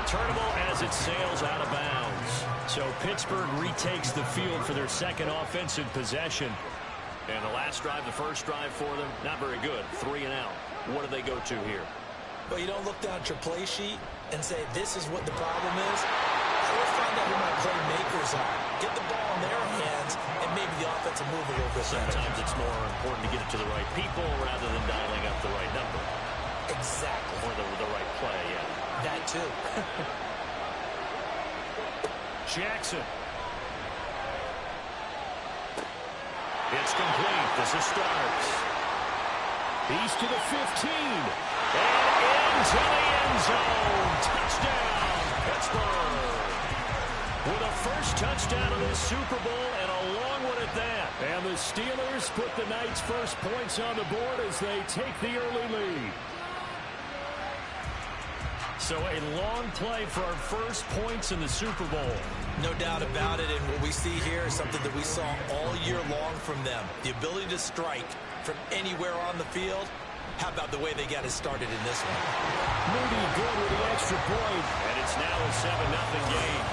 returnable as it sails out of bounds. So Pittsburgh retakes the field for their second offensive possession. And the last drive, the first drive for them, not very good. 3 and out. What do they go to here? Well, you don't look down at your play sheet and say, this is what the problem is. I will find out who my playmakers are. Get the ball in their hands, and maybe the offense will move a little bit. Sometimes it's more important to get it to the right people rather than dialing up the right number. Exactly. Or the right play, yeah. That too. Jackson. It's complete. This is starts. He's to the 15. And into the end zone. Touchdown, Pittsburgh. With a first touchdown of this Super Bowl and a long one at that. And the Steelers put the night's first points on the board as they take the early lead. So a long play for our first points in the Super Bowl. No doubt about it, and what we see here is something that we saw all year long from them. The ability to strike from anywhere on the field. How about the way they got it started in this one? Moody good with the extra point. And it's now a 7-0 game.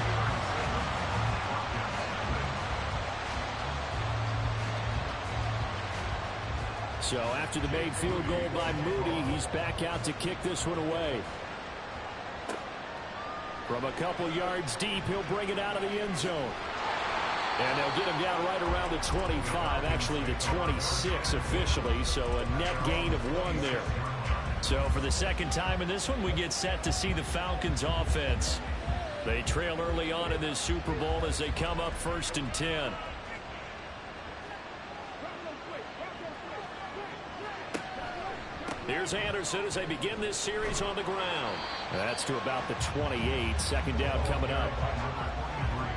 So after the made field goal by Moody, he's back out to kick this one away. From a couple yards deep, he'll bring it out of the end zone. And they'll get him down right around the 25, actually the 26 officially, so a net gain of 1 there. So for the second time in this one, we get set to see the Falcons offense. They trail early on in this Super Bowl as they come up 1st and 10. Here's Anderson as they begin this series on the ground. That's to about the 28. Second down coming up.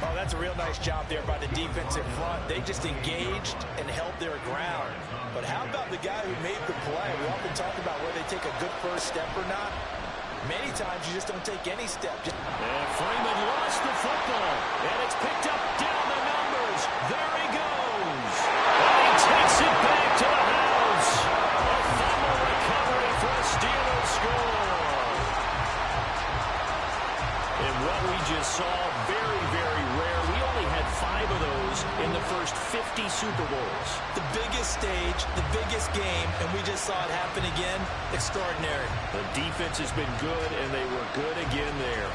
Oh, that's a real nice job there by the defensive front. They just engaged and held their ground. But how about the guy who made the play? We often talk about whether they take a good first step or not. Many times you just don't take any step. And Freeman lost the football. And it's picked up down the numbers. There he goes. And he takes it back to the house. A fumble recovery for a Steelers score. And what we just saw, very, very rare. We only had 5 of those in the first 50 Super Bowls. The biggest stage, the biggest game, and we just saw it happen again. Extraordinary. The defense has been good, and they were good again there.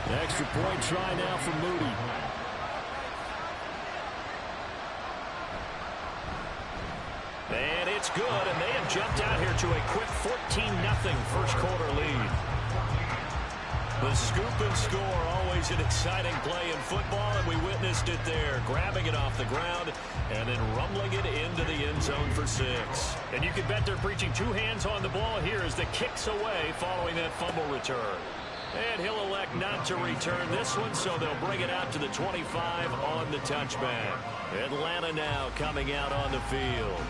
The extra point try now for Moody. And it's good, and they have jumped out here to a quick 14-0 first quarter lead. The scoop and score, always an exciting play in football, and we witnessed it there, grabbing it off the ground and then rumbling it into the end zone for 6. And you can bet they're preaching 2 hands on the ball here as the kick's away following that fumble return. And he'll elect not to return this one, so they'll bring it out to the 25 on the touchback. Atlanta now coming out on the field.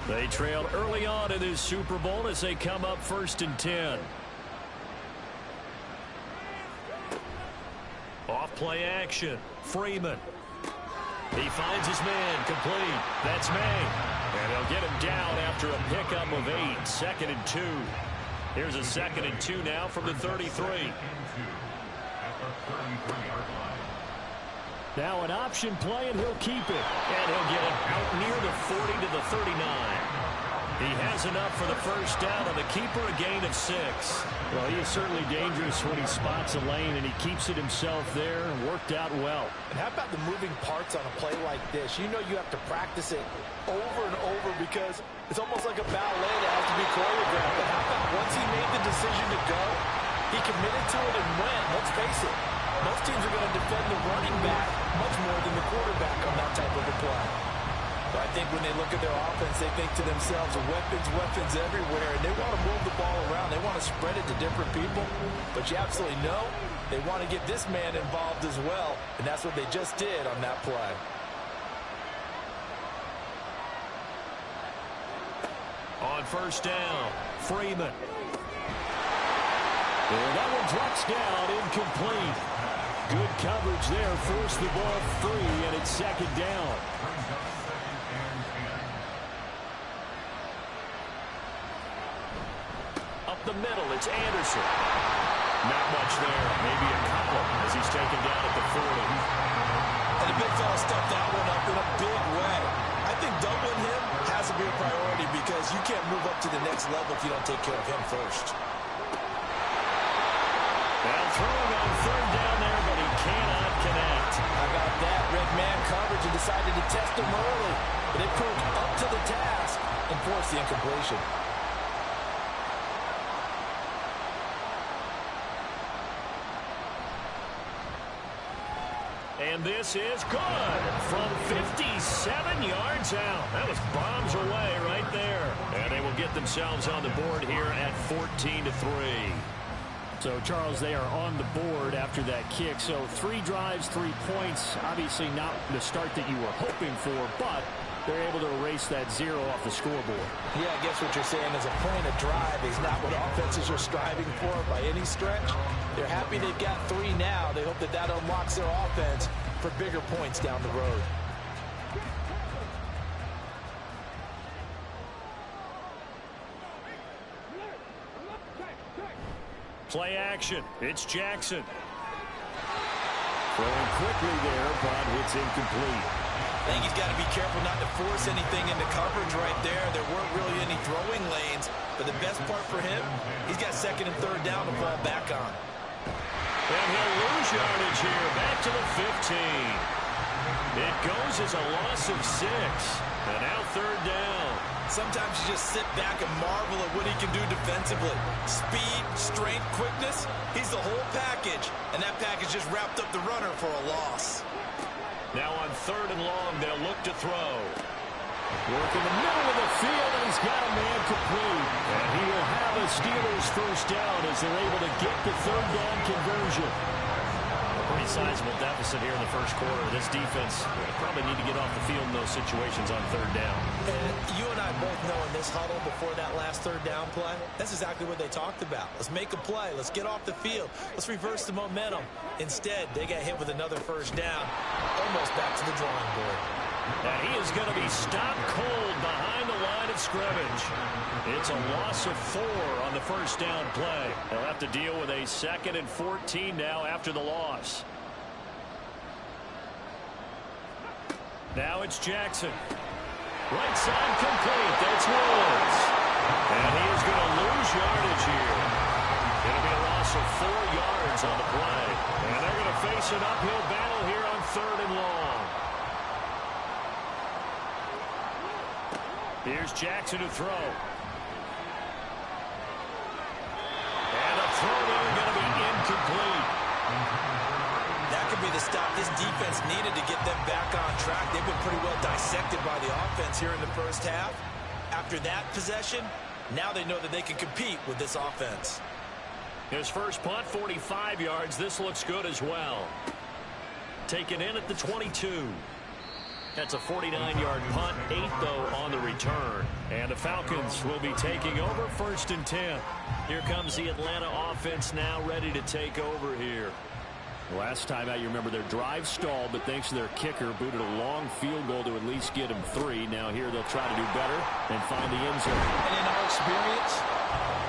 They trailed early on in this Super Bowl as they come up 1st and 10. Off play action. Freeman. He finds his man complete. That's May. And he'll get him down after a pickup of 8. 2nd and 2. Here's a 2nd and 2 now from the 33. Now an option play, and he'll keep it. And he'll get it out near the 40 to the 39. He has enough for the first down, and the keeper a gain of 6. Well, he is certainly dangerous when he spots a lane, and he keeps it himself there and worked out well. And how about the moving parts on a play like this? You know you have to practice it over and over because it's almost like a ballet that has to be choreographed. But how about once he made the decision to go, he committed to it and went. Let's face it, most teams are going to defend the running back much more than the quarterback on that type of a play. But I think when they look at their offense, they think to themselves, weapons everywhere, and they want to move the ball around. They want to spread it to different people. But you absolutely know they want to get this man involved as well, and that's what they just did on that play. On first down, Freeman. And that one drops down, incomplete. Good coverage there, forced the ball free, and it's 2nd down. the middle. It's Anderson. Not much there. Maybe a couple as he's taken down at the 40. And the big fella stepped that one up in a big way. I think doubling him has to be a priority because you can't move up to the next level if you don't take care of him first. Now throwing on third down there, but he cannot connect. How about that? Red man coverage and decided to test him early. But it proved up to the task and forced the incompletion. And this is good from 57 yards out. That was bombs away right there. And they will get themselves on the board here at 14-3. So, Charles, they are on the board after that kick. So 3 drives, 3 points. Obviously not the start that you were hoping for, but they're able to erase that 0 off the scoreboard. Yeah, I guess what you're saying is a point of drive is not what offenses are striving for by any stretch. They're happy they've got 3 now. They hope that that unlocks their offense for bigger points down the road. Play action. It's Jackson. Throwing quickly there, but it's incomplete. I think he's got to be careful not to force anything into coverage right there. There weren't really any throwing lanes, but the best part for him, he's got second and third down to fall back on. And he'll lose yardage here, back to the 15. It goes as a loss of 6, and now third down. Sometimes you just sit back and marvel at what he can do defensively. Speed, strength, quickness, he's the whole package, and that package just wrapped up the runner for a loss. Now on third and long, they'll look to throw. Work in the middle of the field, and he's got a man complete. And he will have a Steelers first down as they're able to get the third down conversion. A pretty sizable deficit here in the first quarter. This defense probably need to get off the field in those situations on third down. And you and I both know in this huddle before that last third down play, that's exactly what they talked about. Let's make a play. Let's get off the field. Let's reverse the momentum. Instead, they got hit with another first down, almost back to the drawing board. And he is going to be stopped cold behind the line of scrimmage. It's a loss of 4 on the first down play. They'll have to deal with a 2nd and 14 now after the loss. Now it's Jackson. Right side complete. That's Woods. And he is going to lose yardage here. It'll be a loss of 4 yards on the play. And they're going to face an uphill battle here on third and long. Here's Jackson to throw. And a throw there going to be incomplete. That could be the stop this defense needed to get them back on track. They've been pretty well dissected by the offense here in the first half. After that possession, now they know that they can compete with this offense. His first punt, 45 yards. This looks good as well. Taken in at the 22. That's a 49-yard punt, 8, though, on the return. And the Falcons will be taking over 1st and 10. Here comes the Atlanta offense now ready to take over here. Last time out, you remember their drive stalled, but thanks to their kicker, booted a long field goal to at least get them 3. Now here they'll try to do better and find the end zone. And in our experience,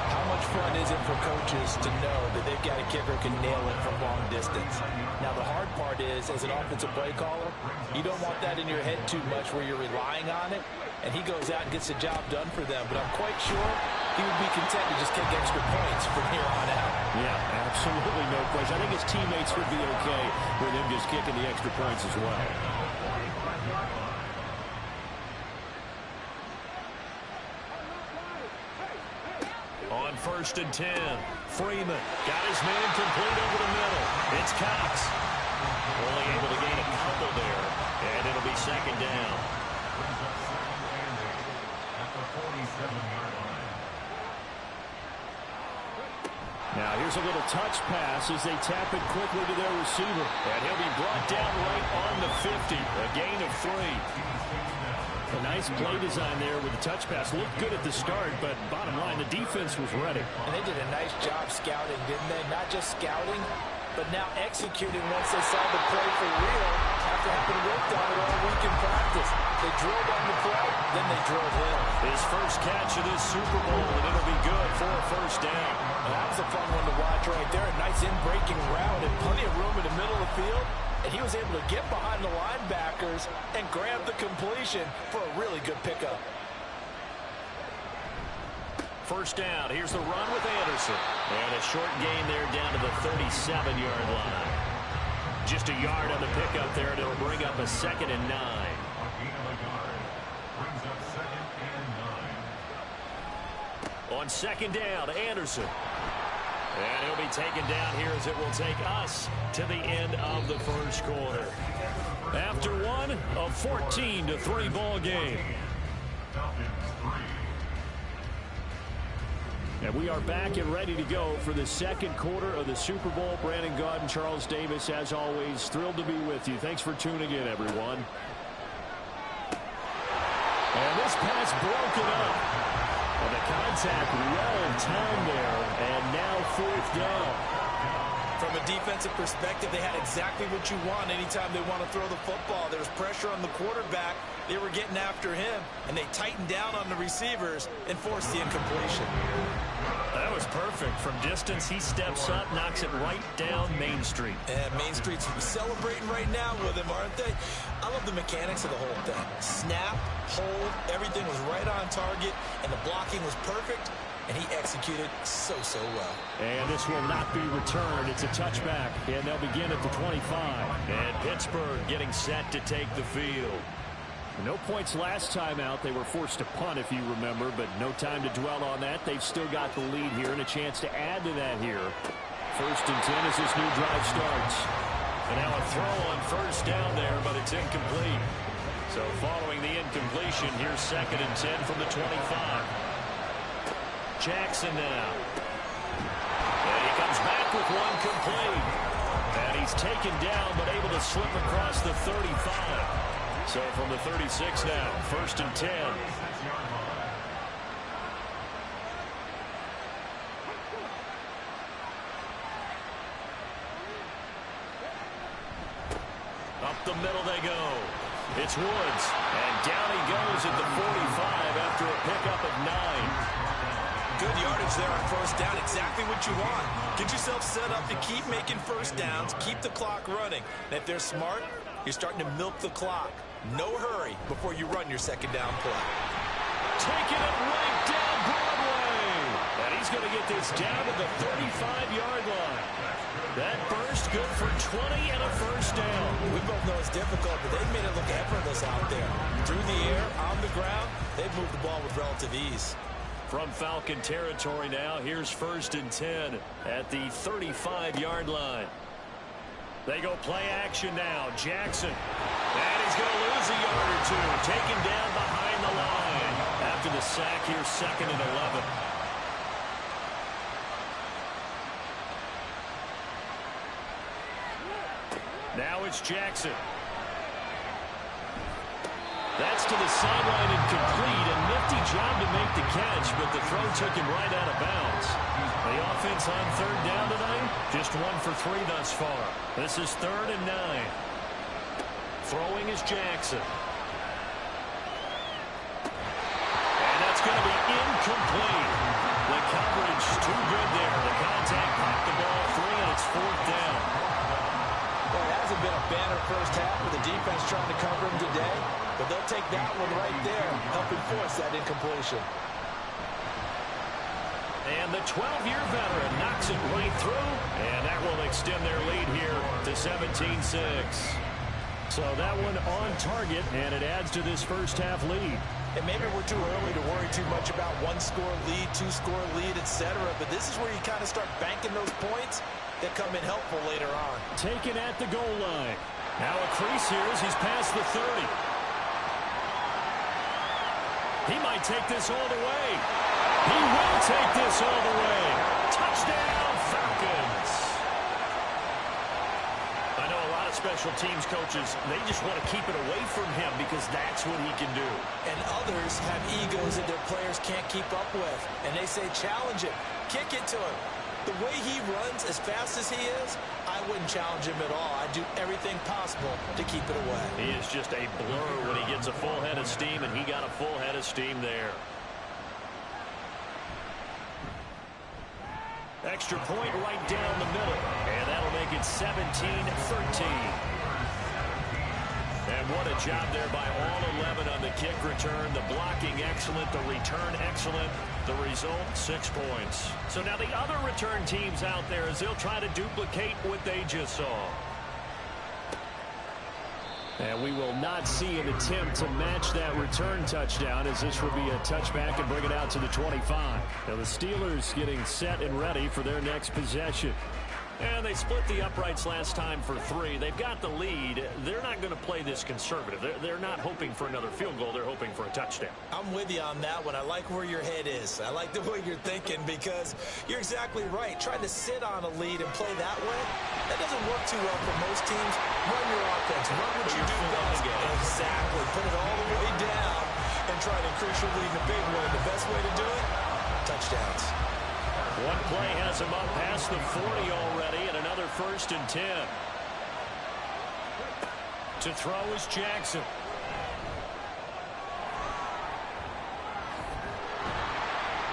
how much fun is it for coaches to know that they've got a kicker who can nail it from long distance? Now, the hard part is, as an offensive play caller, you don't want that in your head too much where you're relying on it, and he goes out and gets the job done for them. But I'm quite sure he would be content to just take extra points from here on out. Yeah, absolutely no question. I think his teammates would be okay with him just kicking the extra points as well. On 1st and 10, Freeman got his man complete over the middle. It's Cox. Only able to gain a couple there, and it'll be 2nd down. Now here's a little touch pass as they tap it quickly to their receiver. And he'll be brought down right on the 50, a gain of 3. A nice play design there with the touch pass. Looked good at the start, but bottom line, the defense was ready. And they did a nice job scouting, didn't they? Not just scouting, but now executing once they saw the play for real after having worked on it all week in practice. They drilled on the play, then they drilled in. His first catch of this Super Bowl, and it'll be good for a first down. fun one to watch right there. A nice in-breaking route and plenty of room in the middle of the field. And he was able to get behind the linebackers and grab the completion for a really good pickup. First down. Here's the run with Anderson. And a short gain there down to the 37-yard line. Just a yard on the pickup there, and it'll bring up a 2nd and 9. On 2nd down, Anderson. And he'll be taken down here as it will take us to the end of the first quarter. After one, a 14-3 ball game. And we are back and ready to go for the second quarter of the Super Bowl. Brandon Gaud and Charles Davis, as always, thrilled to be with you. Thanks for tuning in, everyone. And this pass broken up. And the contact well timed there, and now 4th down. From a defensive perspective, they had exactly what you want anytime they want to throw the football. There was pressure on the quarterback. They were getting after him, and they tightened down on the receivers and forced the incompletion. That was perfect. From distance, he steps up, knocks it right down Main Street. And Main Street's celebrating right now with him, aren't they? I love the mechanics of the whole thing. Snap, hold, everything was right on target, and the blocking was perfect. And he executed so well. And this will not be returned. It's a touchback, and they'll begin at the 25. And Pittsburgh getting set to take the field. No points last time out. They were forced to punt, if you remember, but no time to dwell on that. They've still got the lead here and a chance to add to that here. 1st and 10 as this new drive starts. And now a throw on 1st down there, but it's incomplete. So following the incompletion, here's 2nd and 10 from the 25. Jackson now. And he comes back with one complete. And he's taken down, but able to slip across the 35. So from the 36 now, 1st and 10. Up the middle they go. It's Woods. And down he goes at the 45 after a pickup of 9. Good yardage there on 1st down. Exactly what you want. Get yourself set up to keep making 1st downs, keep the clock running. And if they're smart, you're starting to milk the clock. No hurry before you run your 2nd down play. Taking it right down Broadway. And he's going to get this down to the 35-yard line. That burst good for 20 and a 1st down. We both know it's difficult, but they've made it look effortless out there. Through the air, on the ground, they've moved the ball with relative ease. From Falcon territory now, here's 1st and 10 at the 35-yard line. They go play action now. Jackson. And he's going to lose a yard or two. Taken down behind the line. After the sack, here's 2nd and 11. Now it's Jackson. That's to the sideline and complete. A nifty job to make the catch, but the throw took him right out of bounds. The offense on 3rd down tonight, just 1 for 3 thus far. This is 3rd and 9. Throwing is Jackson. And that's going to be incomplete. The coverage too good there. The contact popped the ball free, and it's 4th down. Well, it hasn't been a banner 1st half with the defense trying to cover him today. But they'll take that one right there, helping force that incompletion. And the 12-year veteran knocks it right through, and that will extend their lead here to 17-6. So that one on target, and it adds to this 1st half lead. And maybe we're too early to worry too much about 1-score lead, 2-score lead, etc. But this is where you kind of start banking those points that come in helpful later on. Taken at the goal line. Now a crease here as he's past the 30. He might take this all the way. He will take this all the way. Touchdown, Falcons. I know a lot of special teams coaches, they just want to keep it away from him because that's what he can do. And others have egos that their players can't keep up with. And they say, challenge it. Kick it to him. The way he runs as fast as he is, I wouldn't challenge him at all. I'd do everything possible to keep it away. He is just a blur when he gets a full head of steam, and he got a full head of steam there. Extra point right down the middle. And that'll make it 17-13. And what a job there by all 11 on the kick return. The blocking excellent, the return excellent. The result, 6 points. So now the other return teams out there as they'll try to duplicate what they just saw. And we will not see an attempt to match that return touchdown, as this will be a touchback and bring it out to the 25. Now the Steelers getting set and ready for their next possession. And they split the uprights last time for 3. They've got the lead. They're not going to play this conservative. They're not hoping for another field goal. They're hoping for a touchdown. I'm with you on that one. I like where your head is. I like the way you're thinking because you're exactly right. Trying to sit on a lead and play that way, that doesn't work too well for most teams. Run your offense. Run what you do best. Exactly. Put it all the way down and try to increase your lead in a big way. The best way to do it, touchdowns. One play has him up past the 40 already, and another 1st and 10. To throw is Jackson.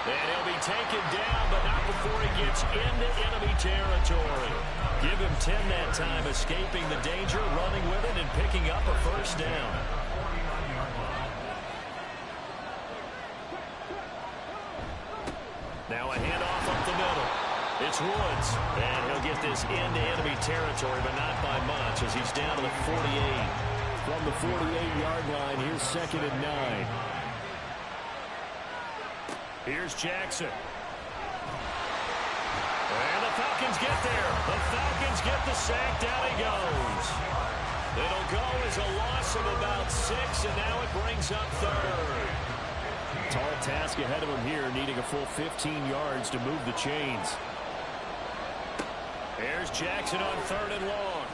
And he'll be taken down, but not before he gets into enemy territory. Give him 10 that time, escaping the danger, running with it, and picking up a 1st down. Now a handoff up the middle. It's Woods. And he'll get this into enemy territory, but not by much as he's down to the 48. From the 48-yard line, here's 2nd and 9. Here's Jackson. And the Falcons get there. The Falcons get the sack. Down he goes. It'll go as a loss of about 6, and now it brings up 3rd. Tall task ahead of him here, needing a full 15 yards to move the chains. Here's Jackson on 3rd and long.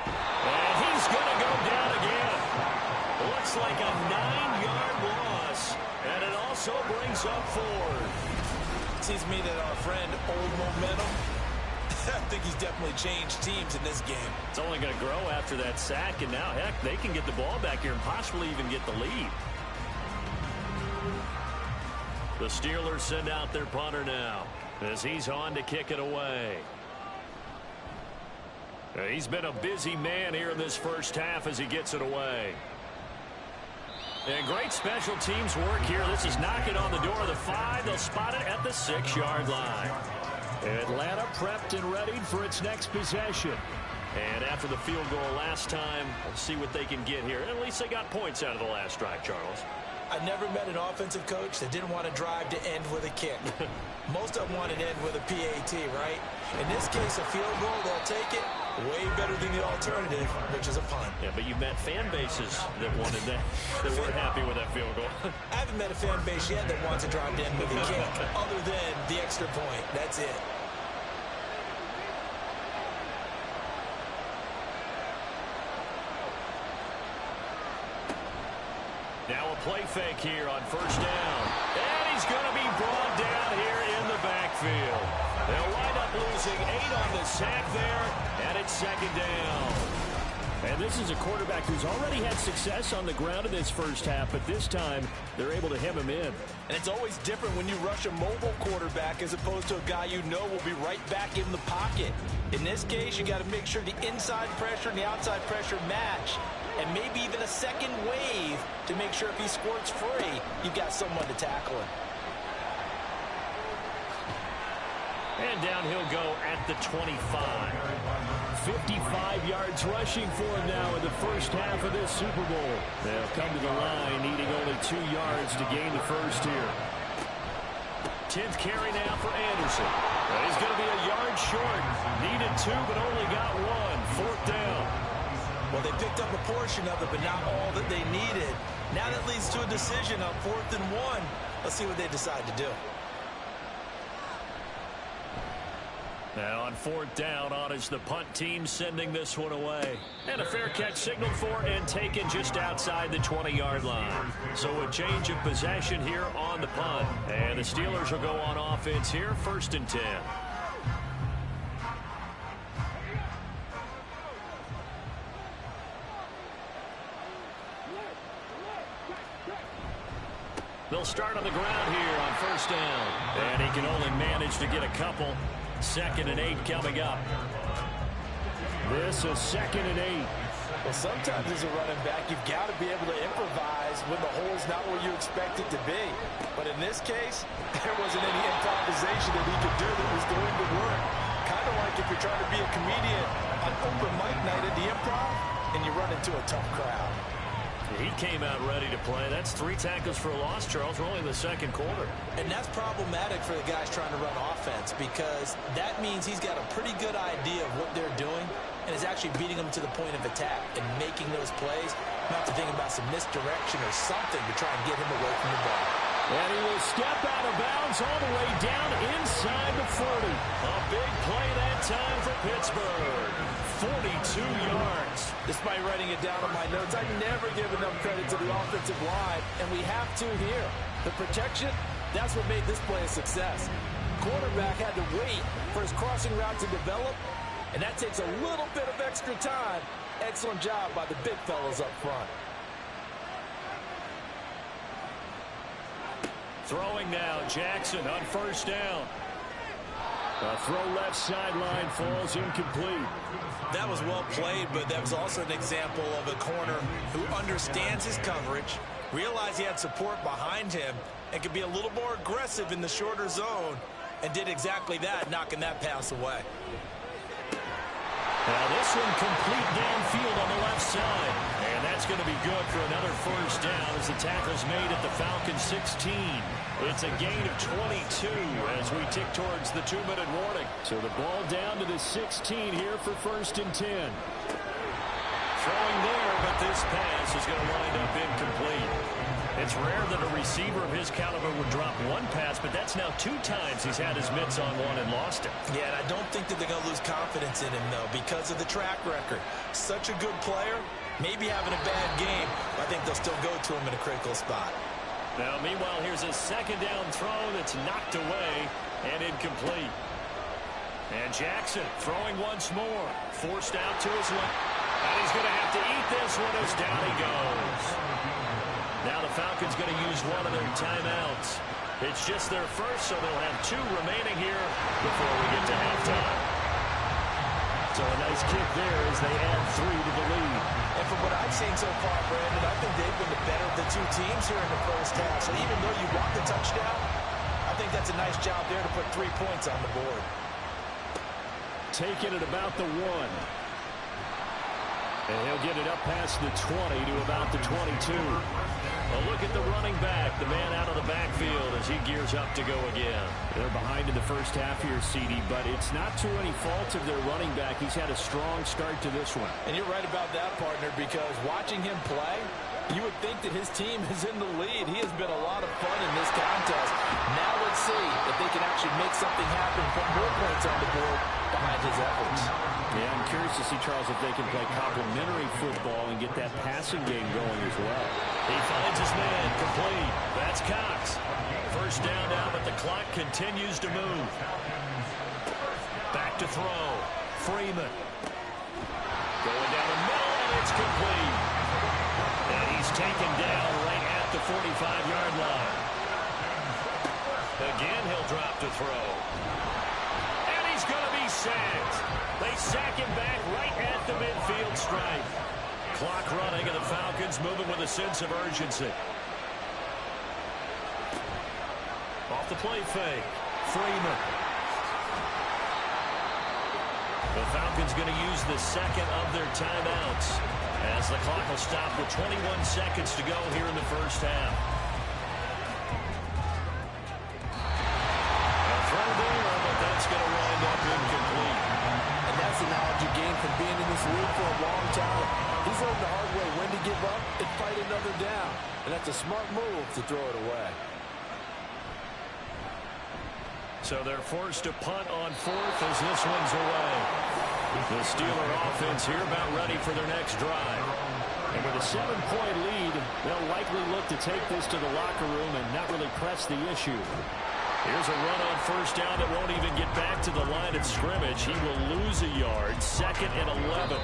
And he's going to go down again. Looks like a 9-yard loss. And it also brings up 4th. Seems to me that our friend, old momentum, I think he's definitely changed teams in this game. It's only going to grow after that sack, and now, heck, they can get the ball back here and possibly even get the lead. The Steelers send out their punter now as he's on to kick it away. He's been a busy man here in this first half as he gets it away. And great special teams work here. This is knocking on the door of the 5. They'll spot it at the 6-yard line. Atlanta prepped and ready for its next possession. And after the field goal last time, let's see what they can get here. At least they got points out of the last drive, Charles. I've never met an offensive coach that didn't want to drive to end with a kick. Most of them want to end with a PAT, right? In this case, a field goal, they'll take it. Way better than the alternative, which is a punt. Yeah, but you've met fan bases that wanted that, that weren't happy with that field goal. I haven't met a fan base yet that wants to drive to end with a kick, other than the extra point. That's it. Now a play fake here on 1st down. And he's going to be brought down here in the backfield. They'll wind up losing 8 on the sack there, and it's 2nd down. And this is a quarterback who's already had success on the ground in this first half, but this time they're able to hem him in. And it's always different when you rush a mobile quarterback as opposed to a guy you know will be right back in the pocket. In this case, you got to make sure the inside pressure and the outside pressure match, and maybe even a second wave to make sure if he squirts free, you've got someone to tackle him. And down he'll go at the 25. 55 yards rushing for him now in the first half of this Super Bowl. They'll come to the line, needing only 2 yards to gain the first here. 10th carry now for Anderson. He's going to be a yard short. Needed 2, but only got 1. 4th down. Well, they picked up a portion of it, but not all that they needed. Now that leads to a decision on 4th and 1. Let's see what they decide to do. Now on 4th down, on is the punt team sending this one away. And a fair catch signaled for and taken just outside the 20-yard line. So a change of possession here on the punt. And the Steelers will go on offense here, 1st and 10. They'll start on the ground here on first down. And he can only manage to get a couple. 2nd and 8 coming up. This is 2nd and 8. Well, sometimes as a running back, you've got to be able to improvise when the hole's not where you expect it to be. But in this case, there wasn't any improvisation that he could do that was going to work. Kind of like if you're trying to be a comedian on open mic night at the Improv and you run into a tough crowd. He came out ready to play. That's 3 tackles for a loss, Charles. We're only in the 2nd quarter. And that's problematic for the guys trying to run offense because that means he's got a pretty good idea of what they're doing and is actually beating them to the point of attack and making those plays. Not to think about some misdirection or something to try and get him away from the ball. And he will step out of bounds all the way down inside the 40. A big play that time for Pittsburgh. 42 yards. Despite writing it down on my notes, I never give enough credit to the offensive line, and we have to here. The protection, that's what made this play a success. Quarterback had to wait for his crossing route to develop, and that takes a little bit of extra time. Excellent job by the big fellas up front. Throwing now, Jackson on first down. A throw left sideline falls incomplete. That was well played, but that was also an example of a corner who understands his coverage, realized he had support behind him, and could be a little more aggressive in the shorter zone, and did exactly that, knocking that pass away. Now this one complete downfield on the left side. And that's going to be good for another first down as the tackle's made at the Falcons 16. It's a gain of 22 as we tick towards the 2-minute warning. So the ball down to the 16 here for 1st and 10. Throwing there, but this pass is going to wind up incomplete. It's rare that a receiver of his caliber would drop one pass, but that's now 2 times he's had his mitts on one and lost it. Yeah, and I don't think that they're going to lose confidence in him, though, because of the track record. Such a good player, maybe having a bad game, but I think they'll still go to him in a critical spot. Now, meanwhile, here's a 2nd down throw that's knocked away and incomplete. And Jackson throwing once more, forced out to his left. And he's going to have to eat this one as down he goes. Now the Falcons going to use one of their timeouts. It's just their first, so they'll have 2 remaining here before we get to halftime. So a nice kick there as they add 3 to the lead. And from what I've seen so far, Brandon, I think they've been the better of the 2 teams here in the first half. So even though you want the touchdown, I think that's a nice job there to put 3 points on the board. Taking it about the 1. And he'll get it up past the 20 to about the 22. A look at the running back, the man out of the backfield as he gears up to go again. They're behind in the first half here, CD, but it's not to any fault of their running back. He's had a strong start to this one. And you're right about that, partner, because watching him play, you would think that his team is in the lead. He has been a lot of fun in this contest. Now let's see if they can actually make something happen, put more points on the board behind his efforts. Yeah, I'm curious to see, Charles, if they can play complementary football and get that passing game going as well. He finds his man, complete. That's Cox. First down now, but the clock continues to move. Back to throw. Freeman. Going down the middle, and it's complete. And he's taken down right at the 45-yard line. Again, he'll drop to throw. And he's going to be sacked. They sack him back right at the midfield stripe. Clock running, and the Falcons moving with a sense of urgency. Off the play fake. Freeman. The Falcons going to use the 2nd of their timeouts as the clock will stop with 21 seconds to go here in the first half. A throw there, but that's going to wind up incomplete. And that's the knowledge you gain from being in this league for a long time. He's learned the hard way when to give up and fight another down. And that's a smart move to throw it away. So they're forced to punt on 4th as this one's away. The Steeler offense here about ready for their next drive. And with a 7-point lead, they'll likely look to take this to the locker room and not really press the issue. Here's a run on first down that won't even get back to the line of scrimmage. He will lose a yard. 2nd and 11.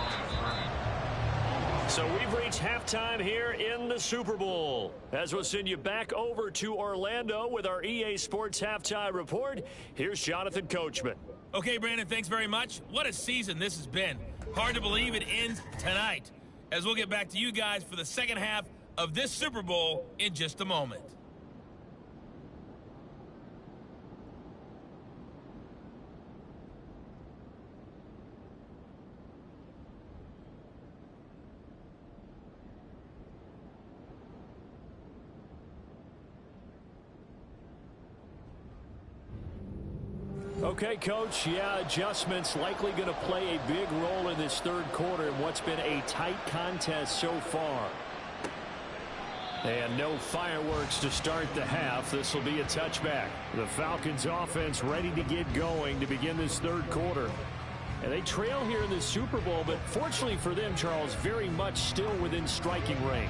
So we've reached halftime here in the Super Bowl. As we'll send you back over to Orlando with our EA Sports Halftime Report, here's Jonathan Coachman. Okay, Brandon, thanks very much. What a season this has been. Hard to believe it ends tonight, as we'll get back to you guys for the second half of this Super Bowl in just a moment. Okay, Coach, adjustments likely going to play a big role in this third quarter in what's been a tight contest so far. And no fireworks to start the half. This will be a touchback. The Falcons offense ready to get going to begin this third quarter. And they trail here in the Super Bowl, but fortunately for them, Charles, very much still within striking range.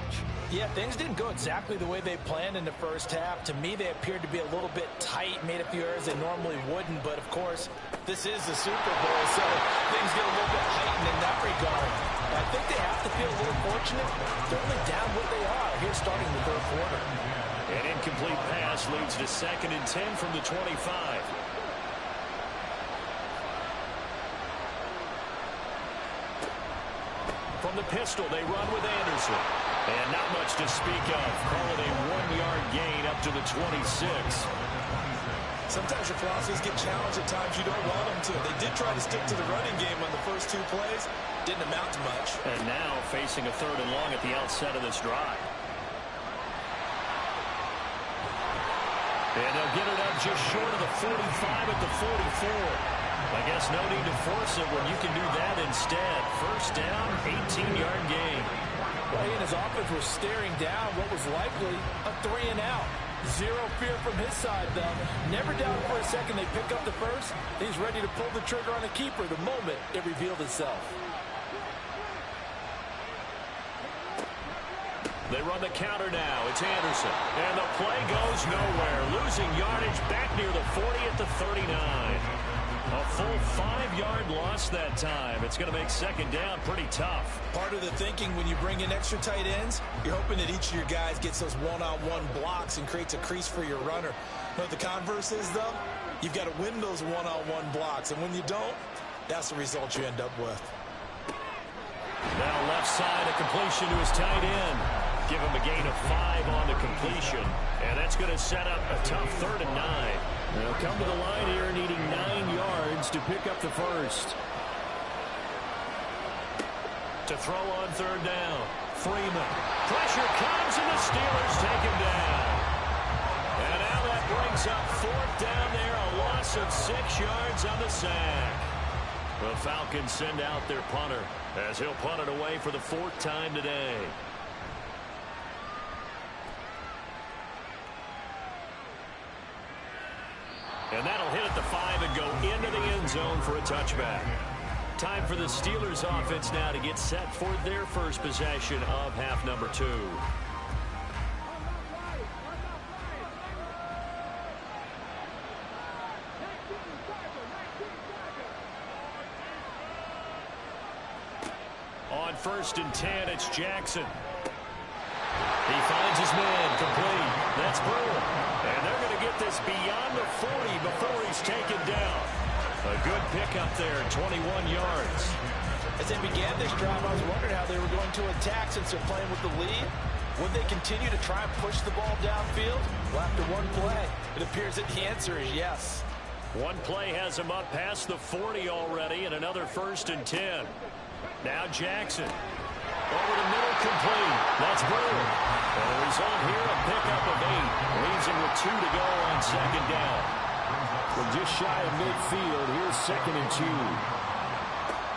Yeah, things didn't go exactly the way they planned in the first half. To me, they appeared to be a little bit tight, made a few errors they normally wouldn't. But, of course, this is the Super Bowl, so things get a little bit heightened in that regard. I think they have to feel a little fortunate. They're only down what they are here starting the third quarter. An incomplete pass leads to 2nd and 10 from the 25. From the pistol, they run with Anderson. And not much to speak of. Call it a 1-yard gain up to the 26. Sometimes your philosophies get challenged at times you don't want them to. They did try to stick to the running game on the first 2 plays. Didn't amount to much. And now facing a 3rd and long at the outset of this drive. And they'll get it up just short of the 45 at the 44. I guess no need to force it when you can do that instead. First down, 18-yard gain. Well, he and his offense were staring down what was likely a 3-and-out. Zero fear from his side, though. Never doubted for a second they pick up the first. He's ready to pull the trigger on the keeper the moment it revealed itself. They run the counter now. It's Anderson. And the play goes nowhere. Losing yardage back near the 40 at the 39. A full 5-yard loss that time. It's going to make 2nd down pretty tough. Part of the thinking when you bring in extra tight ends, you're hoping that each of your guys gets those one-on-one blocks and creates a crease for your runner. But the converse is, though, you've got to win those one-on-one blocks. And when you don't, that's the result you end up with. Now left side, a completion to his tight end. Give him a gain of 5 on the completion. And that's going to set up a tough 3rd and 9. They'll come to the line here needing 9 yards to pick up the first. To throw on 3rd down. Freeman. Pressure comes and the Steelers take him down. And now that brings up 4th down there. A loss of 6 yards on the sack. The Falcons send out their punter as he'll punt it away for the 4th time today. And that'll hit at the 5 and go into the end zone for a touchback. Time for the Steelers offense now to get set for their first possession of half number 2. On 1st and 10, it's Jackson. He finds his man complete. That's Brewer. And they're going to get this beyond the 40 before he's taken down. A good pickup there, 21 yards. As they began this drive, I was wondering how they were going to attack since they're playing with the lead. Would they continue to try and push the ball downfield? Well, after one play, it appears that the answer is yes. One play has him up past the 40 already, and another 1st and 10. Now Jackson. Over the middle, complete. That's Brewer. And the result here, a pickup of 8. Leaves him with 2 to go on 2nd down. From just shy of midfield, here's 2nd and 2.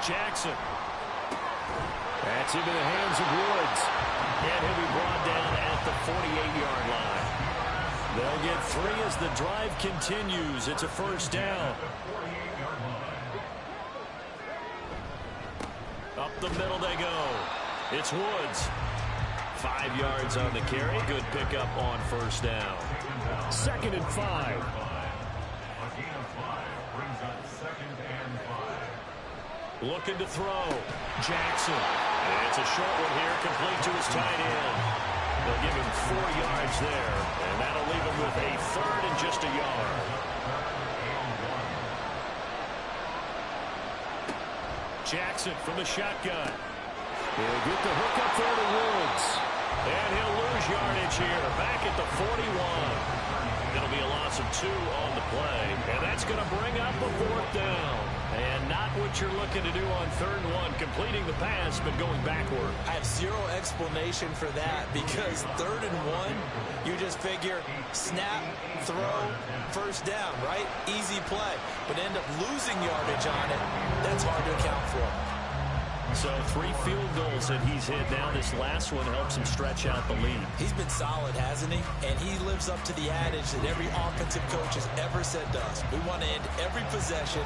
Jackson. That's into the hands of Woods. And he'll be brought down at the 48-yard line. They'll get 3 as the drive continues. It's a 1st down. Up the middle they go. It's Woods. 5 yards on the carry. Good pickup on 1st down. 2nd and 5. Looking to throw. Jackson. And it's a short one here, complete to his tight end. They'll give him 4 yards there, and that'll leave him with a third and just a yard. Jackson from the shotgun. He'll get the hook up there to Woods. And he'll lose yardage here, back at the 41. It'll be a loss of 2 on the play, and that's going to bring up a 4th down. And not what you're looking to do on 3rd and 1, completing the pass, but going backward. I have zero explanation for that because 3rd and 1, you just figure snap, throw, 1st down, right? Easy play. But end up losing yardage on it. That's hard to account for. So 3 field goals that he's hit. Now this last one helps him stretch out the lead. He's been solid, hasn't he? And he lives up to the adage that every offensive coach has ever said to us. We want to end every possession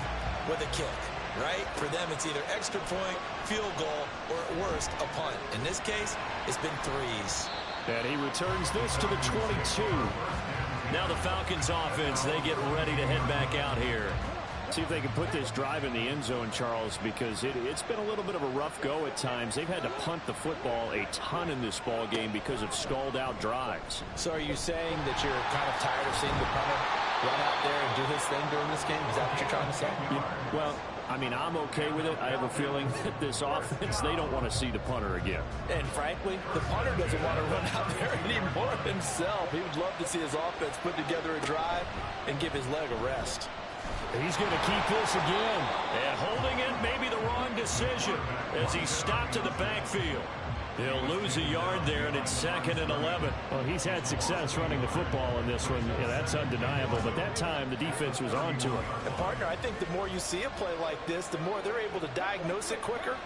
with a kick, right? For them, it's either extra point, field goal, or at worst, a punt. In this case, it's been 3s. And he returns this to the 22. Now the Falcons offense, they get ready to head back out here. See if they can put this drive in the end zone, Charles, because it's been a little bit of a rough go at times. They've had to punt the football a ton in this ball game because of stalled out drives. So are you saying that you're kind of tired of seeing the punter run out there and do his thing during this game? Is that what you're trying to say? Well, I mean, I'm okay with it. I have a feeling that this offense, they don't want to see the punter again. And frankly, the punter doesn't want to run out there anymore himself. He would love to see his offense put together a drive and give his leg a rest. He's going to keep this again. And holding it may be the wrong decision as he stopped in the backfield. He'll lose a yard there, and it's 2nd and 11. Well, he's had success running the football in this one. Yeah, that's undeniable. But that time, the defense was on to him. And, partner, I think the more you see a play like this, the more they're able to diagnose it quicker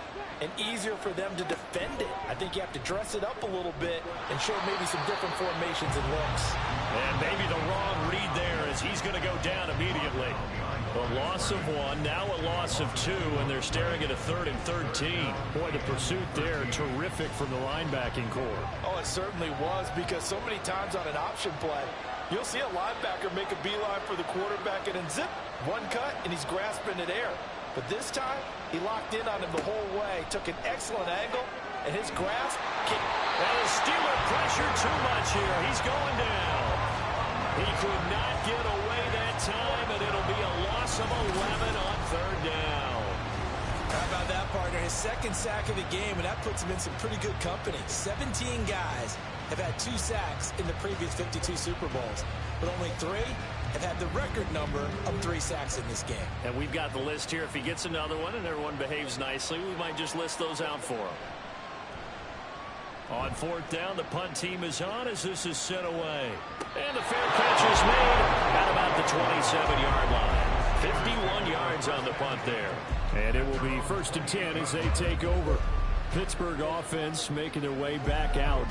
and easier for them to defend it. I think you have to dress it up a little bit and show maybe some different formations and looks. And maybe the wrong read there as he's going to go down immediately. A loss of 1, now a loss of 2, and they're staring at a 3rd and 13. Boy, the pursuit there, terrific from the linebacking core. Oh, it certainly was, because so many times on an option play, you'll see a linebacker make a beeline for the quarterback and then zip, one cut, and he's grasping at air. But this time, he locked in on him the whole way, took an excellent angle, and his grasp kicked. And the Steeler pressure too much here. He's going down. He could not get away that time, and it'll be a loss of 11 on 3rd down. How about that, partner? His 2nd sack of the game, and that puts him in some pretty good company. 17 guys have had 2 sacks in the previous 52 Super Bowls, but only 3 have had the record number of 3 sacks in this game. And we've got the list here. If he gets another one and everyone behaves nicely, we might just list those out for him. On 4th down, the punt team is on as this is sent away. And the fair catch is made at about the 27-yard line. 51 yards on the punt there. And it will be 1st and 10 as they take over. Pittsburgh offense making their way back out.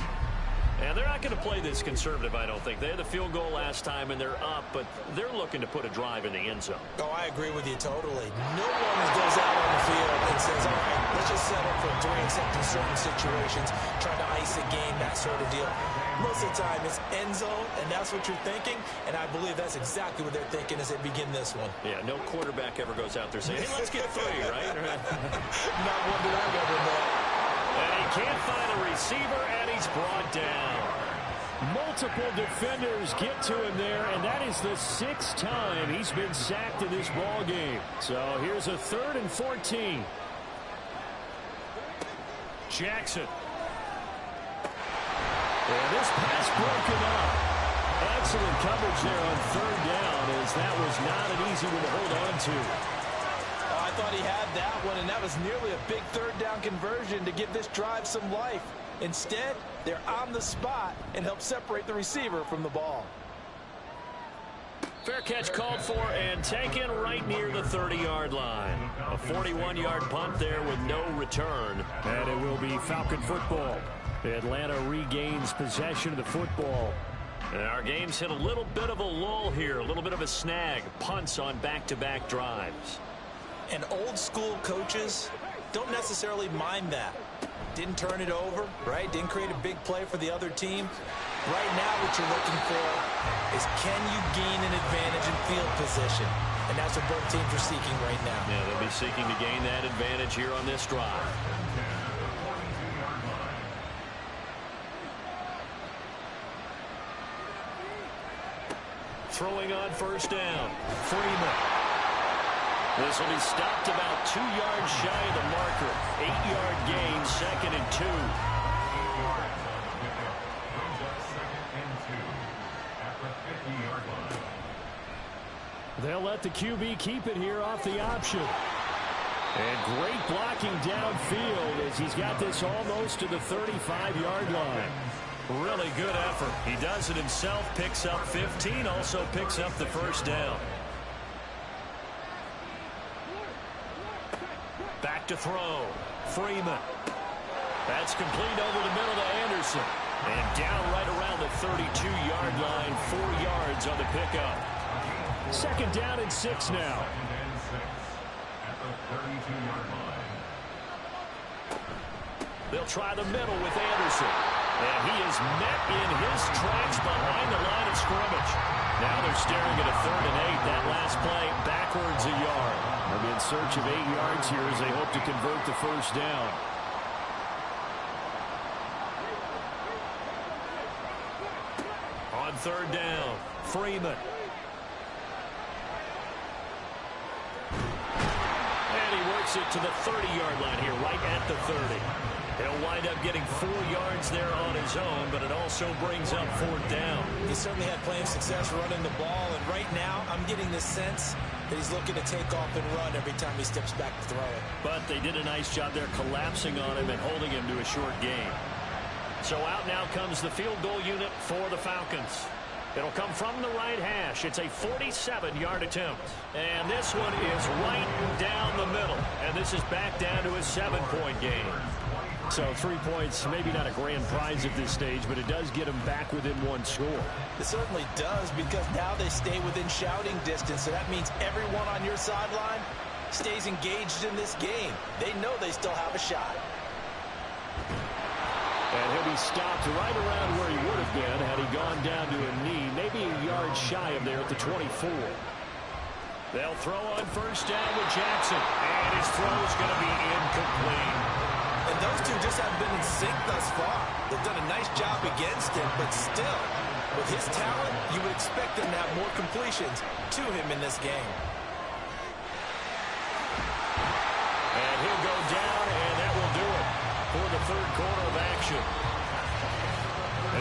And they're not going to play this conservative, I don't think. They had the field goal last time, and they're up, but they're looking to put a drive in the end zone. Oh, I agree with you totally. No one goes out on the field and says, all right, let's just settle for 3 except in certain situations, trying to ice a game, that sort of deal. Most of the time, it's end zone, and that's what you're thinking, and I believe that's exactly what they're thinking as they begin this one. Yeah, no quarterback ever goes out there saying, hey, let's get 3, right? Not one that I've ever met. And he can't find a receiver, and he's brought down. Multiple defenders get to him there, and that is the 6th time he's been sacked in this ball game. So here's a 3rd and 14. Jackson. And this pass broken up. Excellent coverage there on 3rd down, as that was not an easy one to hold on to. I thought he had that one, and that was nearly a big 3rd down conversion to give this drive some life. Instead, they're on the spot and help separate the receiver from the ball. Fair catch called for and taken right near the 30-yard line. A 41-yard punt there with no return. And it will be Falcon football. Atlanta regains possession of the football. And our game's hit a little bit of a lull here, a little bit of a snag. Punts on back-to-back drives. And old-school coaches don't necessarily mind that. Didn't turn it over, right? Didn't create a big play for the other team. Right now what you're looking for is, can you gain an advantage in field position. And that's what both teams are seeking right now. Yeah, they'll be seeking to gain that advantage here on this drive. Throwing on first down. Freeman. This will be stopped about 2 yards shy of the marker. 8-yard gain, 2nd and 2. They'll let the QB keep it here off the option. And great blocking downfield as he's got this almost to the 35-yard line. Really good effort. He does it himself, picks up 15, also picks up the first down. Back to throw. Freeman. That's complete over the middle to Anderson. And down right around the 32-yard line, 4 yards on the pickup. 2nd down and 6 now. They'll try the middle with Anderson. And he is met in his tracks behind the line of scrimmage. Now they're staring at a 3rd and 8. That last play backwards a yard. They'll be in search of 8 yards here as they hope to convert the first down. On 3rd down, Freeman. And he works it to the 30-yard line here, right at the 30. He'll wind up getting 4 yards there on his own, but it also brings up 4th down. He certainly had plenty of success running the ball, and right now I'm getting the sense that he's looking to take off and run every time he steps back to throw it. But they did a nice job there collapsing on him and holding him to a short gain. So out now comes the field goal unit for the Falcons. It'll come from the right hash. It's a 47-yard attempt. And this one is right down the middle. And this is back down to a 7-point game. So 3 points, maybe not a grand prize at this stage, but it does get them back within 1 score. It certainly does, because now they stay within shouting distance. So that means everyone on your sideline stays engaged in this game. They know they still have a shot. And he'll be stopped right around where he would have been had he gone down to a knee, maybe a yard shy of there at the 24. They'll throw on first down with Jackson. And his throw is going to be incomplete. And those two just haven't been in sync thus far. They've done a nice job against him, but still, with his talent, you would expect him to have more completions to him in this game. And he'll go down, and that will do it for the 3rd quarter of action.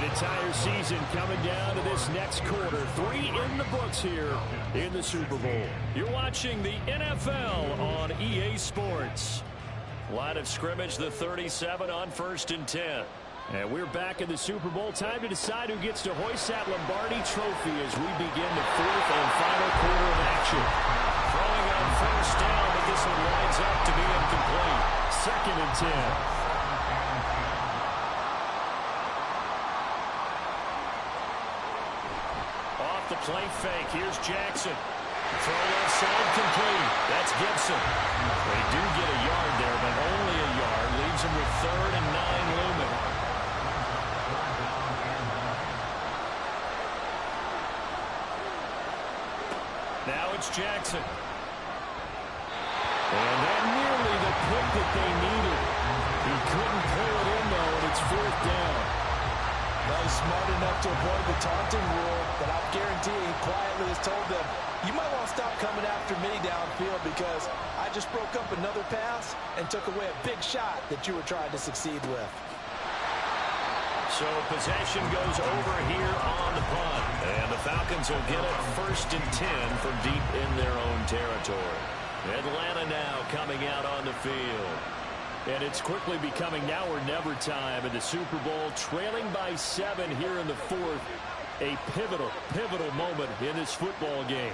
An entire season coming down to this next quarter. 3 in the books here in the Super Bowl. You're watching the NFL on EA Sports. Line of scrimmage, the 37 on 1st and 10. And we're back in the Super Bowl. Time to decide who gets to hoist that Lombardi trophy as we begin the 4th and final quarter of action. Throwing on first down, but this one winds up to be incomplete. 2nd and 10. The play fake. Here's Jackson. Throw left side complete. That's Gibson. They do get a yard there, but only a yard. Leaves them with 3rd and 9 looming. Now it's Jackson. And that nearly the pick that they needed. He couldn't pull it in, though, and it's 4th down. Well, he's smart enough to avoid the taunting rule, but I guarantee he quietly has told them, you might want to stop coming after me downfield because I just broke up another pass and took away a big shot that you were trying to succeed with. So possession goes over here on the punt. And the Falcons will get it 1st and 10 from deep in their own territory. Atlanta now coming out on the field. And it's quickly becoming now or never time in the Super Bowl, trailing by 7 here in the 4th. A pivotal moment in this football game.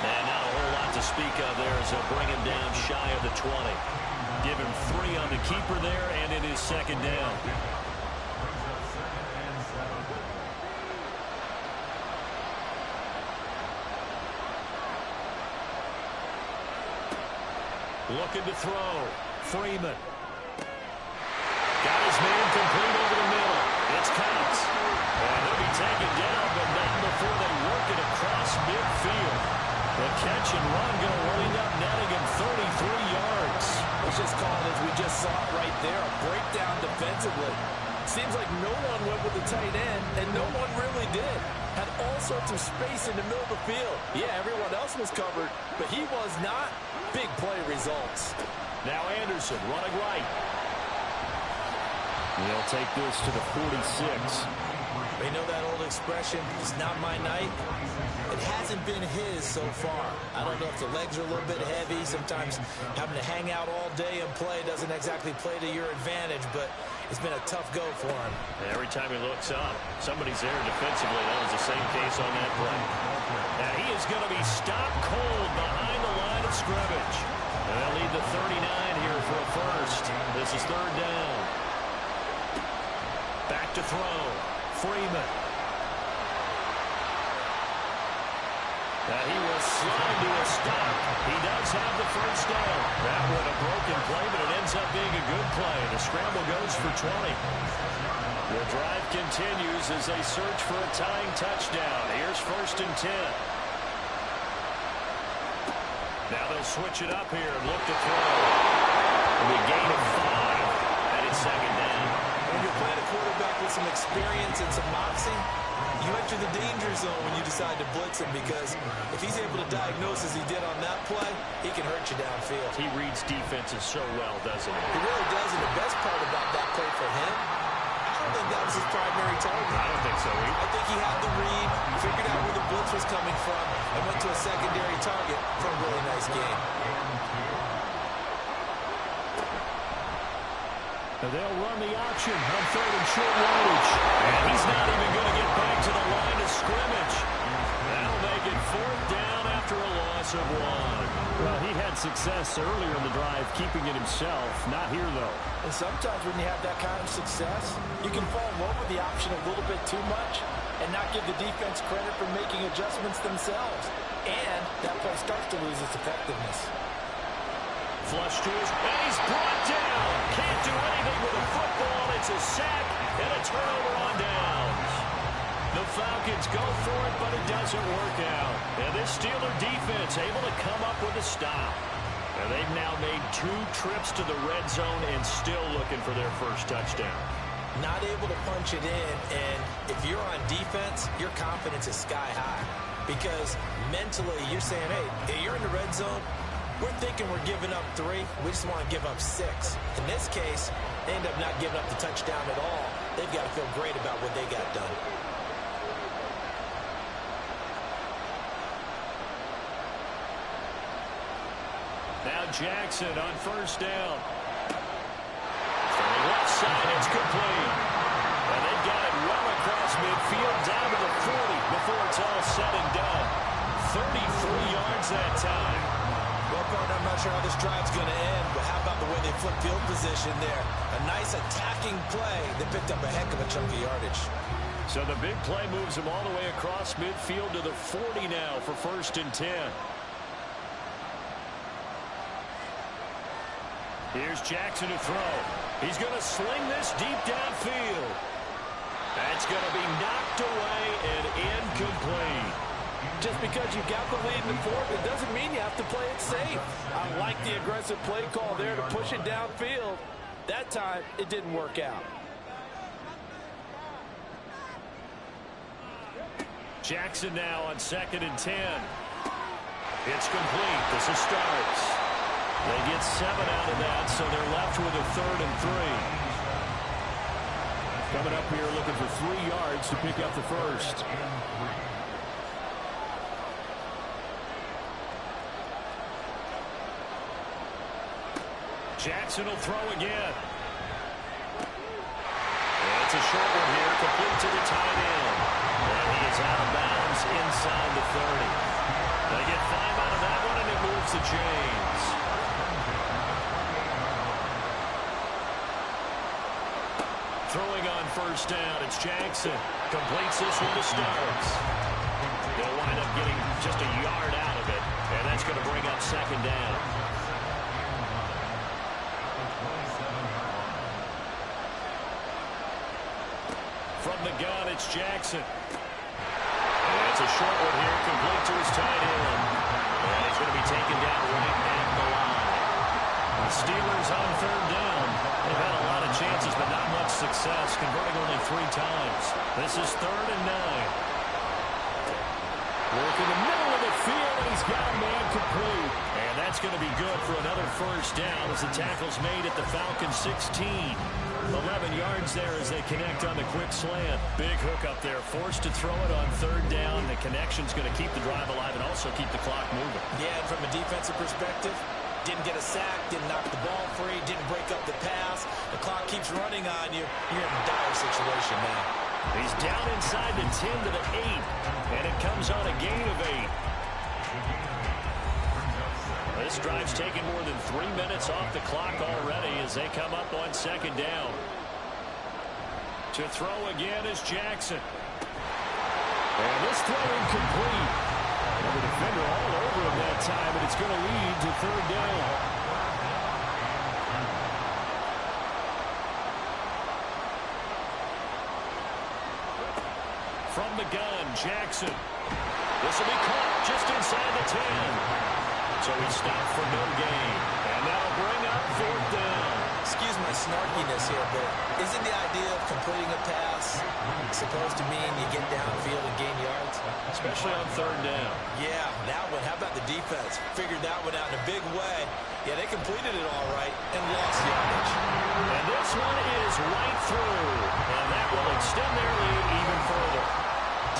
And not a whole lot to speak of there as they'll bring him down shy of the 20. Give him 3 on the keeper there, and it is 2nd down. Looking to throw. Freeman. Got his man complete over the middle. It's no one went with the tight end, and no one really did. Had all sorts of space in the middle of the field. Yeah, everyone else was covered, but he was not. Big play results. Now Anderson running right. He'll take this to the 46. They know that old expression, it's not my night. It hasn't been his so far. I don't know if the legs are a little bit heavy. Sometimes having to hang out all day and play doesn't exactly play to your advantage, but it's been a tough go for him. And every time he looks up, somebody's there defensively. That was the same case on that play. And he is going to be stopped cold behind the line of scrimmage. And they'll lead the 39 here for a first. This is third down. Back to throw. Freeman. He will slide to a stop. He does have the first down. That was a broken play, but it ends up being a good play. The scramble goes for 20. The drive continues as they search for a tying touchdown. Here's first and 10. Now they'll switch it up here and look to throw. It'll be a gain of 5, and it's second down. When you're playing a quarterback with some experience and some moxie, you enter the danger zone when you decide to blitz him, because if he's able to diagnose as he did on that play, he can hurt you downfield. He reads defenses so well, doesn't he? He really does, and the best part about that play for him, I don't think that was his primary target. I don't think so either. I think he had the read, figured out where the blitz was coming from, and went to a secondary target for a really nice game. They'll run the option on third and short yardage. And he's not even going to get back to the line of scrimmage. That'll make it fourth down after a loss of 1. Well, he had success earlier in the drive keeping it himself. Not here, though. And sometimes when you have that kind of success, you can fall in love with the option a little bit too much and not give the defense credit for making adjustments themselves. And that play starts to lose its effectiveness. Flush to his, and he's brought down. Can't do anything with a football. It's a sack and a turnover on downs. The Falcons go for it, but it doesn't work out. And this Steeler defense able to come up with a stop. And they've now made 2 trips to the red zone and still looking for their first touchdown. Not able to punch it in, and if you're on defense, your confidence is sky high. Because mentally, you're saying, hey, you're in the red zone, we're thinking we're giving up 3. We just want to give up 6. In this case, they end up not giving up the touchdown at all. They've got to feel great about what they got done. Now Jackson on first down. From the left side, it's complete. And they've got it well across midfield down to the 40 before it's all said and done. 33 yards that time. Well, partner, I'm not sure how this drive's going to end, but how about the way they flip field position there? A nice attacking play that picked up a heck of a chunk of yardage. So the big play moves him all the way across midfield to the 40 now for first and 10. Here's Jackson to throw. He's going to sling this deep downfield. That's going to be knocked away and incomplete. Just because you got the lead in the fourth, it doesn't mean you have to play it safe. I like the aggressive play call there to push it downfield. That time, it didn't work out. Jackson now on second and 10. It's complete. This is starts. They get 7 out of that, so they're left with a third and 3. Coming up here looking for 3 yards to pick up the first. Jackson will throw again. And it's a short one here, complete to the tight end. And he is out of bounds inside the 30. They get 5 out of that one, and it moves to James. Throwing on first down, it's Jackson. Completes this one to Starks. They'll wind up getting just a yard out of it, and that's going to bring up second down. From the gun, it's Jackson. And it's a short one here, complete to his tight end. And he's going to be taken down right at the line. The Steelers on third down. They've had a lot of chances, but not much success, converting only 3 times. This is 3rd and 9. Work in the middle of the field, and he's got a man complete. And that's going to be good for another first down as the tackle's made at the Falcons 16. 11 yards there as they connect on the quick slant. Big hook up there, forced to throw it on 3rd down. The connection's going to keep the drive alive and also keep the clock moving. Yeah, and from a defensive perspective, didn't get a sack, didn't knock the ball free, didn't break up the pass. The clock keeps running on you. You're in a dire situation now. He's down inside the 10 to the 8, and it comes on a gain of 8. This drive's taken more than 3 minutes off the clock already as they come up on 2nd down. To throw again is Jackson. And this throw incomplete. And the defender all over him that time, and it's going to lead to 3rd down. From the gun, Jackson. This will be caught just inside the 10. So he stopped for no gain. And that'll bring up 4th down. Excuse my snarkiness here, but isn't the idea of completing a pass supposed to mean you get downfield and gain yards? Especially on 3rd down. Yeah, that one. How about the defense? Figured that one out in a big way. Yeah, they completed it all right and lost yardage. And this one is right through. And that will extend their lead even further.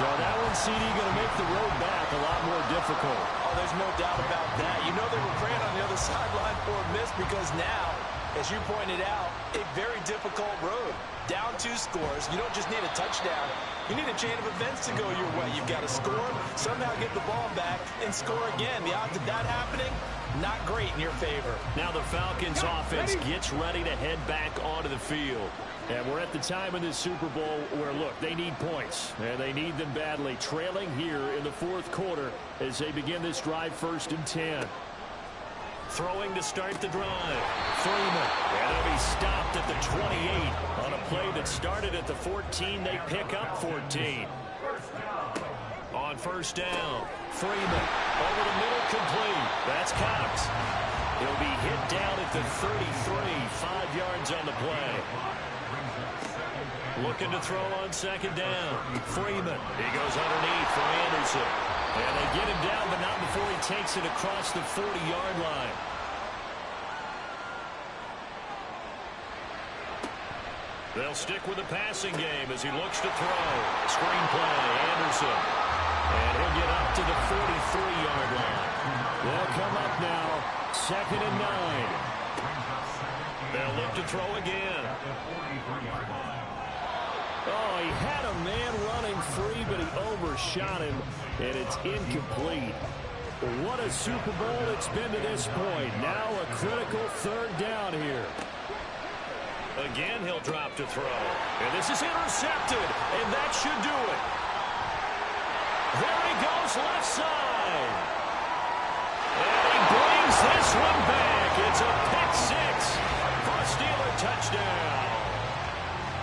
So that one, CD, going to make the road back a lot more difficult. Oh, there's no doubt about that. You know they were praying on the other sideline for a miss because now, as you pointed out, a very difficult road. Down 2 scores. You don't just need a touchdown. You need a chain of events to go your way. You've got to score, somehow get the ball back, and score again. The odds of that happening, not great in your favor. Now the Falcons offense gets ready to head back onto the field. And we're at the time in this Super Bowl where, look, they need points. And they need them badly. Trailing here in the 4th quarter as they begin this drive 1st and 10. Throwing to start the drive. Freeman. And he'll be stopped at the 28. On a play that started at the 14, they pick up 14. On 1st down, Freeman. Over the middle, complete. That's Cox. He'll be hit down at the 33. 5 yards on the play. Looking to throw on 2nd down. Freeman. He goes underneath for Anderson. And they get him down, but not before he takes it across the 40-yard line. They'll stick with the passing game as he looks to throw. Screen play, Anderson. And he'll get up to the 43-yard line. They'll come up now, 2nd and 9. They'll look to throw again. Oh, he had a man running free, but he overshot him, and it's incomplete. What a Super Bowl it's been to this point. Now a critical 3rd down here. Again, he'll drop to throw. And this is intercepted, and that should do it. There he goes, left side. And he brings this one back. It's a pick 6 for a Steeler touchdown.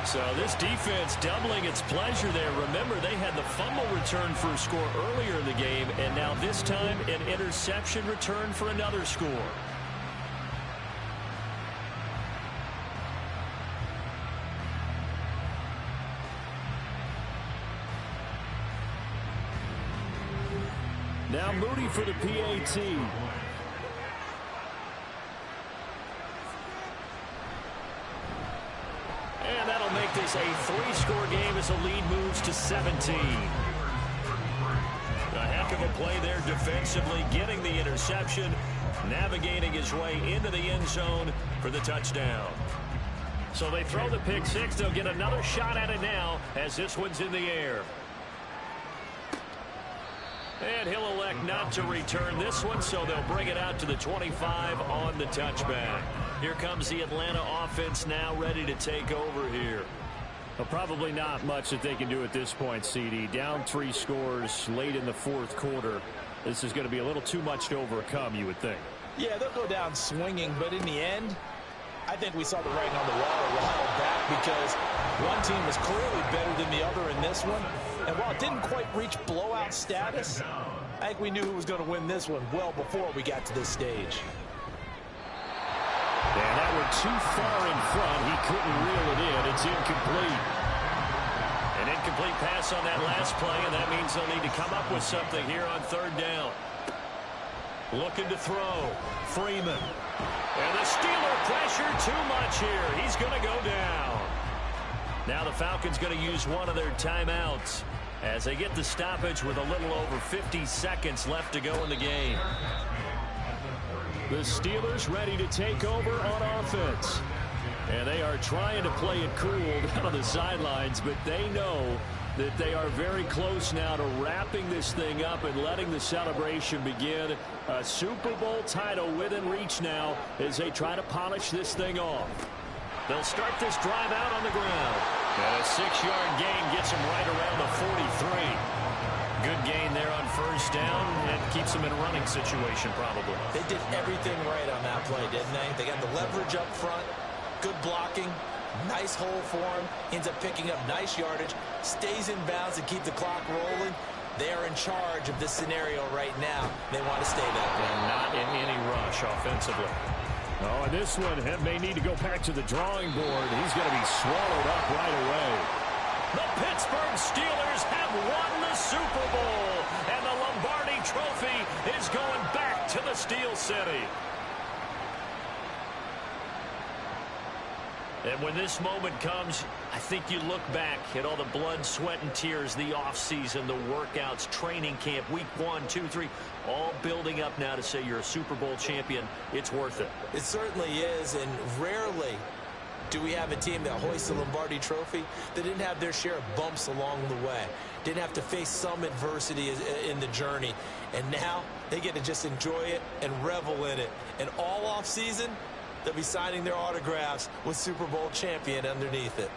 So this defense doubling its pleasure there. Remember, they had the fumble return for a score earlier in the game, and now this time an interception return for another score. Now Moody for the PAT. And that'll make this a 3-score game as the lead moves to 17. A heck of a play there defensively, getting the interception, navigating his way into the end zone for the touchdown. So they throw the pick 6. They'll get another shot at it now as this one's in the air. And he'll elect not to return this one, so they'll bring it out to the 25 on the touchback. Here comes the Atlanta offense now ready to take over here. Well, probably not much that they can do at this point, CD. Down 3 scores late in the 4th quarter. This is going to be a little too much to overcome, you would think. Yeah, they'll go down swinging, but in the end, I think we saw the writing on the wall a while back because one team was clearly better than the other in this one. And while it didn't quite reach blowout status, I think we knew who was going to win this one well before we got to this stage. And that one too far in front. He couldn't reel it in. It's incomplete. An incomplete pass on that last play, and that means they'll need to come up with something here on third down. Looking to throw. Freeman. And the Steeler pressure too much here. He's going to go down. Now the Falcons going to use one of their timeouts as they get the stoppage with a little over 50 seconds left to go in the game. The Steelers ready to take over on offense. And they are trying to play it cool down on the sidelines, but they know that they are very close now to wrapping this thing up and letting the celebration begin. A Super Bowl title within reach now as they try to polish this thing off. They'll start this drive out on the ground. And a 6-yard gain gets them right around the 43. Good gain there on first down and keeps them in a running situation probably. They did everything right on that play, didn't they? They got the leverage up front, good blocking, nice hole for him, ends up picking up nice yardage, stays in bounds to keep the clock rolling. They are in charge of this scenario right now. They want to stay that way. And not in any rush offensively. Oh, and this one may need to go back to the drawing board. He's going to be swallowed up right away. The Pittsburgh Steelers have won the Super Bowl, and the Lombardi Trophy is going back to the Steel City. And when this moment comes, I think you look back at all the blood, sweat, and tears, the offseason, the workouts, training camp, week 1, 2, 3, all building up now to say you're a Super Bowl champion. It's worth it. It certainly is, and rarely do we have a team that hoists the Lombardi Trophy that didn't have their share of bumps along the way, didn't have to face some adversity in the journey, and now they get to just enjoy it and revel in it. And all offseason, they'll be signing their autographs with Super Bowl champion underneath it.